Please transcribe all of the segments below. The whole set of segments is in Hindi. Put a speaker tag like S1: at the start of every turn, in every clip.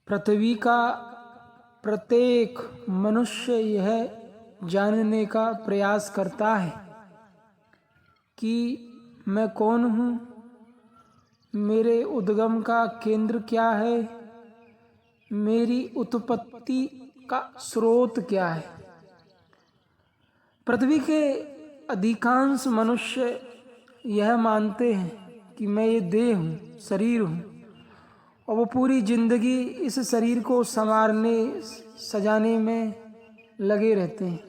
S1: पृथ्वी का प्रत्येक मनुष्य यह जानने का प्रयास करता है कि मैं कौन हूँ, मेरे उद्गम का केंद्र क्या है, मेरी उत्पत्ति का स्रोत क्या है। पृथ्वी के अधिकांश मनुष्य यह मानते हैं कि मैं ये देह हूँ, शरीर हूँ, और वो पूरी जिंदगी इस शरीर को संवारने सजाने में लगे रहते हैं।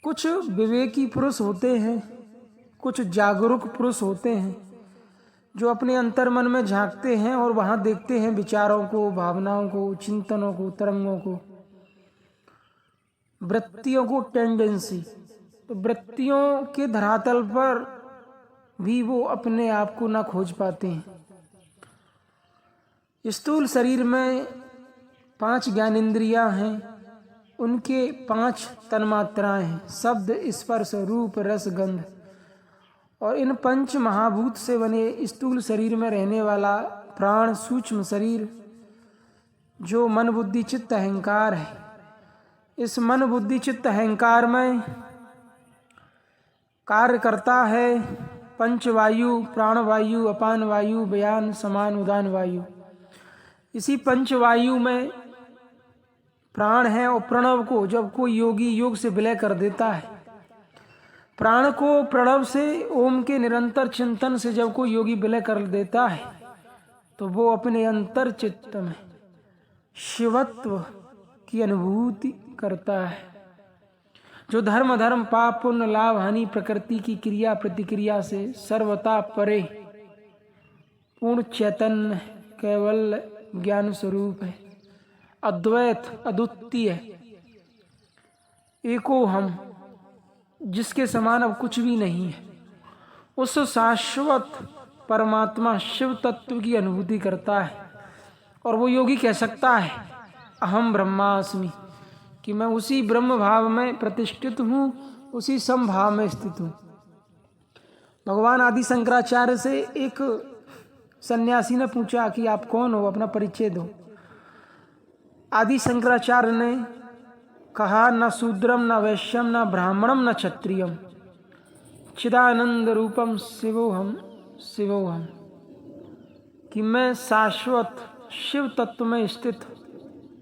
S1: कुछ विवेकी पुरुष होते हैं, कुछ जागरूक पुरुष होते हैं जो अपने अंतर्मन में झांकते हैं और वहाँ देखते हैं विचारों को, भावनाओं को, चिंतनों को, तरंगों को, वृत्तियों को, टेंडेंसी। तो वृत्तियों के धरातल पर भी वो अपने आप को ना खोज पाते हैं। स्थूल शरीर में 5 ज्ञानेंद्रियां हैं, उनके 5 तन्मात्राएं हैं, शब्द, स्पर्श, रूप, रस, गंध। और इन 5 महाभूत से बने स्थूल शरीर में रहने वाला प्राण, सूक्ष्म शरीर जो मन, बुद्धि, चित्त, अहंकार है, इस मन, बुद्धि, चित्त, अहंकार में कार्य करता है पंचवायु, प्राणवायु, अपान वायु, व्यान, समान, उदान वायु। इसी पंचवायु में प्राण है, और प्रणव को जब कोई योगी योग से विलय कर देता है, प्राण को प्रणव से, ओम के निरंतर चिंतन से जब कोई योगी विलय कर देता है, तो वो अपने अंतर चित्त में शिवत्व की अनुभूति करता है। जो धर्म, पाप, पुण्य, लाभ, हानि, प्रकृति की क्रिया प्रतिक्रिया से सर्वथा परे पूर्ण चैतन्य केवल ज्ञान स्वरूप है, अद्वैत, अद्वितीय, एको हम, जिसके समान अब कुछ भी नहीं है, उस शाश्वत परमात्मा शिव तत्व की अनुभूति करता है। और वो योगी कह सकता है अहम ब्रह्मास्मि, कि मैं उसी ब्रह्म भाव में प्रतिष्ठित हूँ, उसी समभाव में स्थित हूँ। भगवान आदि शंकराचार्य से एक सन्यासी ने पूछा कि आप कौन हो, अपना परिचय दो। आदि शंकराचार्य ने कहा, न शूद्रम, न वैश्यम, न ब्राह्मणम, न क्षत्रियम, चिदानंद रूपम शिवोहम, शिवोहम, कि मैं शाश्वत शिव तत्व में स्थित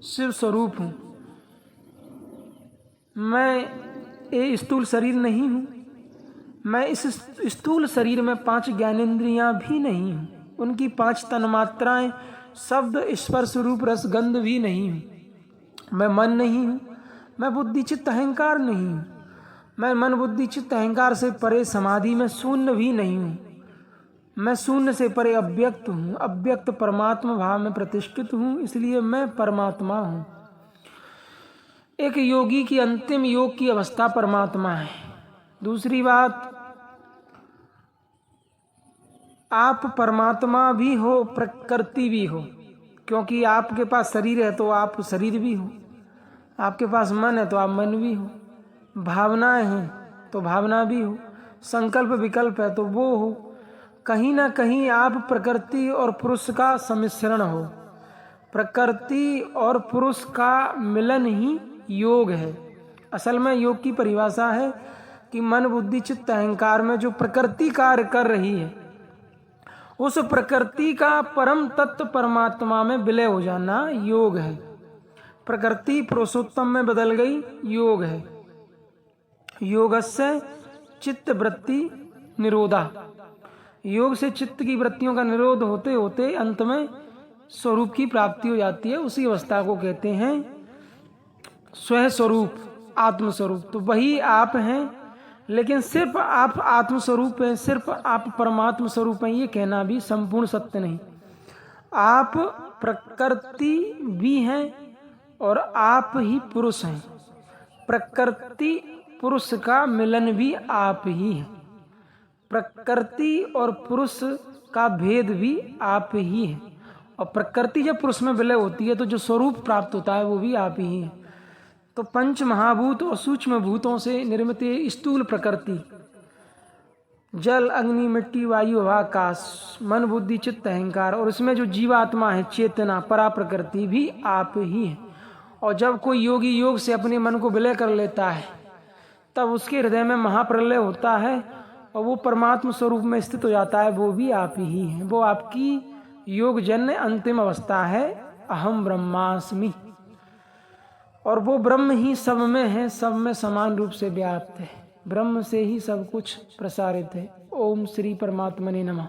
S1: शिव स्वरूप हूँ। मैं ये स्थूल शरीर नहीं हूँ, मैं इस स्थूल शरीर में 5 ज्ञानेंद्रियां भी नहीं हूँ, उनकी 5 तन्मात्राएं शब्द, स्पर्श, रूप, रस, गंध भी नहीं हूँ। मैं मन नहीं हूँ, मैं बुद्धि, चित्त, अहंकार नहीं हूँ, मैं मन, बुद्धि, चित्त, अहंकार से परे समाधि में शून्य भी नहीं हूँ। मैं शून्य से परे अव्यक्त हूँ, अव्यक्त परमात्मा भाव में प्रतिष्ठित हूँ, इसलिए मैं परमात्मा हूँ। एक योगी की अंतिम योग की अवस्था परमात्मा है। दूसरी बात, आप परमात्मा भी हो, प्रकृति भी हो, क्योंकि आपके पास शरीर है तो आप शरीर भी हो, आपके पास मन है तो आप मन भी हो, भावनाएं हैं तो भावना भी हो, संकल्प विकल्प है तो वो हो। कहीं ना कहीं आप प्रकृति और पुरुष का सम्मिश्रण हो। प्रकृति और पुरुष का मिलन ही योग है। असल में योग की परिभाषा है कि मन, बुद्धि, चित्त, अहंकार में जो प्रकृति कार्य कर रही है, उस प्रकृति का परम तत्व परमात्मा में विलय हो जाना योग है। प्रकृति पुरुषोत्तम में बदल गई, योग है। योगस्य चित्त वृत्ति निरोधा, योग से चित्त की वृत्तियों का निरोध होते होते अंत में स्वरूप की प्राप्ति हो जाती है। उसी अवस्था को कहते हैं स्वयं स्वरूप, आत्मस्वरूप। तो वही आप हैं, लेकिन सिर्फ आप आत्मस्वरूप हैं, सिर्फ आप परमात्म स्वरूप हैं, ये कहना भी संपूर्ण सत्य नहीं। आप प्रकृति भी हैं और आप ही पुरुष हैं। प्रकृति पुरुष का मिलन भी आप ही है। प्रकृति और पुरुष का भेद भी आप ही है। और प्रकृति जब पुरुष में विलय होती है तो जो स्वरूप प्राप्त होता है वो भी आप ही है। तो 5 महाभूत और सूक्ष्म भूतों से निर्मित स्थूल प्रकृति जल, अग्नि, मिट्टी, वायु, हवा, आकाश, मन, बुद्धि, चित्त, अहंकार, और इसमें जो जीवात्मा है, चेतना, परा प्रकृति भी आप ही है। और जब कोई योगी योग से अपने मन को विलय कर लेता है तब उसके हृदय में महाप्रलय होता है और वो परमात्मा स्वरूप में स्थित हो जाता है। वो भी आप ही है। वो आपकी योगजन्य अंतिम अवस्था है, अहम ब्रह्मास्मि। और वो ब्रह्म ही सब में है, सब में समान रूप से व्याप्त है। ब्रह्म से ही सब कुछ प्रसारित है। ओम श्री परमात्मने नमः।